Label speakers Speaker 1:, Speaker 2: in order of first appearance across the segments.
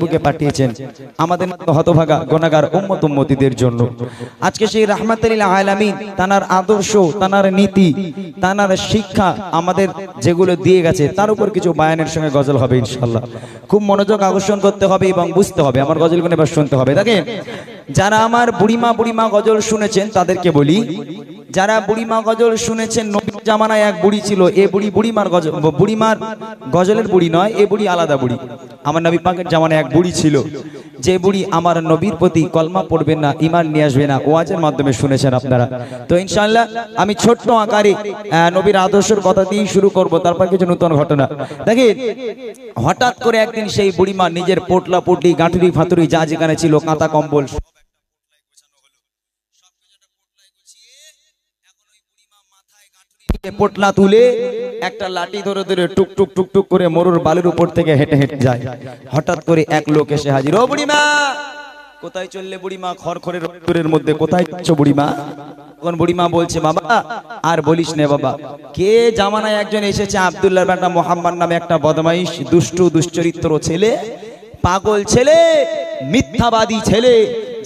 Speaker 1: বুকে পাঠিয়েছেন আমাদের হতভাগা গুনাহগার উম্মত উম্মতীদের জন্য। আজকে সেই রাহমাতুল লিল আলামিন তানার আদর্শ, তানার নীতি, তানার শিক্ষা আমাদের যেগুলো দিয়ে গেছে তার উপর কিছু বায়ানের সঙ্গে গজল হবে ইনশাআল্লাহ। খুব মনোযোগ আকর্ষণ করতে হবে এবং বুঝতে হবে, আমার গজলগুলো এবার শুনতে হবে। দেখেন, যারা আমার বুড়িমা বুড়িমা গজল শুনেছেন তাদেরকে বলি, যারা বুড়িমা গজল শুনেছেন, নবীর জামানায় এক বুড়ি ছিল, এ বুড়ি বুড়িমার গজল, বুড়িমার গজলের বুড়ি নয়, এ বুড়ি আলাদা বুড়ি। আমার নবী পাকের জামানায় এক বুড়ি ছিল, যে বুড়ি আমার নবীর প্রতি কলমা পড়বেন না, ঈমান নিয়ে আসবে না, ওয়াজের মাধ্যমে শুনেছেন আপনারা। তো ইনশাআল্লাহ আমি ছোট্ট আকারে নবীর আদর্শের কথা দিয়ে শুরু করব, তারপর কিছু নতুন ঘটনা। দেখেন, হঠাৎ করে একদিন সেই বুড়িমা নিজের পোটলা পুটলি গাঁঠুরি ফাতুরি যা যেখানে ছিল, কাঁথা কম্বল পোটলা তুলে একটা লাঠি ধরে ধরে টুক টুক টুক টুক করে মরুর বালুর উপর থেকে হেঁটে হেঁটে যায়। হঠাৎ করে এক লোক এসে হাজির। ও বুড়িমা, কোথায় চললে বুড়িমা? খড়খড়ের রোদ্দুরের মধ্যে কোথায় যাচ্ছ বুড়িমা? তখন বুড়িমা বলছে, বাবা আর বলিস না বাবা, কে জামানায় একজন এসেছে, আব্দুল্লাহর বেটা মোহাম্মদ নামে একটা বদমাইশ দুষ্টু দুশ্চরিত্র ছেলে, পাগল ছেলে, মিথ্যাবাদী ছেলে,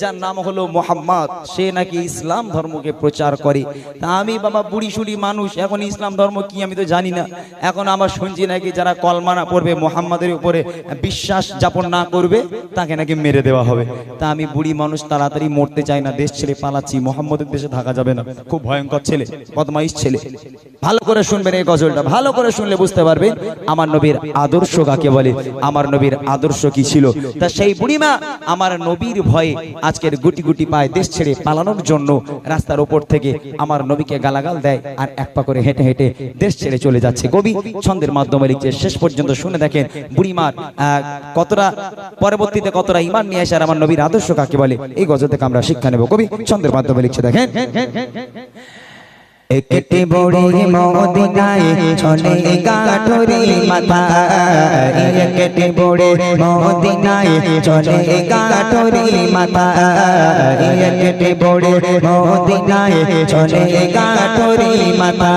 Speaker 1: যার নাম হলো মোহাম্মদ। সে নাকি ইসলাম ধর্মকে প্রচার করে। তা আমি বাবা বুড়ি সুড়ি মানুষ, এখন ইসলাম ধর্ম কি আমি তো জানি না। এখন আমার শুনছি নাকি যারা কলমা না পড়বে, মোহাম্মদের উপরে বিশ্বাস যাপন না করবে, তাকে নাকি মেরে দেওয়া হবে। তা আমি বুড়ি মানুষ, তাড়াতাড়ি মরতে চাই না, দেশ ছেড়ে পালাচ্ছি, মোহাম্মদের দেশে থাকা যাবে না। খুব ভয়ঙ্কর ছেলে, বদমাইশ ছেলে। ভালো করে শুনবেন এই গজলটা, ভালো করে শুনলে বুঝতে পারবেন আমার নবীর আদর্শ কাকে বলে, আমার নবীর আদর্শ কি ছিল। তা সেই বুড়িমা আমার নবীর ভয়ে আজকের গুটি গুটি পায় দেশ ছেড়ে পালানোর জন্য রাস্তার উপর থেকে আমার নবীকে গালাগাল দেয়, আর এক পা করে হেঁটে হেঁটে দেশ ছেড়ে চলে যাচ্ছে। কবি ছন্দের মাধ্যমে লিখছে, শেষ পর্যন্ত শুনে দেখেন বুড়িমার কতটা, পরবর্তীতে কতটা ঈমান নিয়ে আসে, আর আমার নবীর আদর্শ কাকে বলে এই গজল থেকে আমরা শিক্ষা নেব। কবি ছন্দের মাধ্যমে লিখছে, দেখেন।
Speaker 2: একটি বড়ি মদিনায় চলে গাঠরি মাথা, একটি বড়ি মদিনায় চলে গাঠরি মাথা, একটি বড়ি মদিনায় চলে গাঠরি মাথা,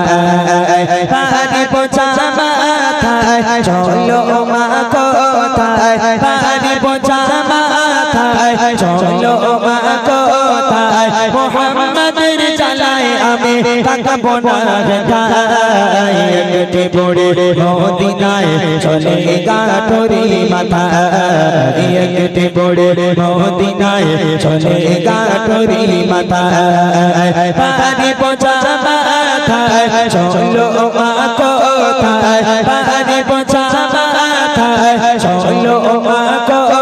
Speaker 2: পানি পোছা মাথায় চলো মা কোথায়, পানি পোছা মাথায় চলো মা কোথায়, মোহাম্মদের চালায় আমি তাকাবো না ঢাকায়, একটি বড়ি মদিনায় চলে গাঠরি মাথা, একটি বড়ি মদিনায় চলে গাঠরি মাথা, পানি পোছা মাথায় চলো মা কোথায়, পানি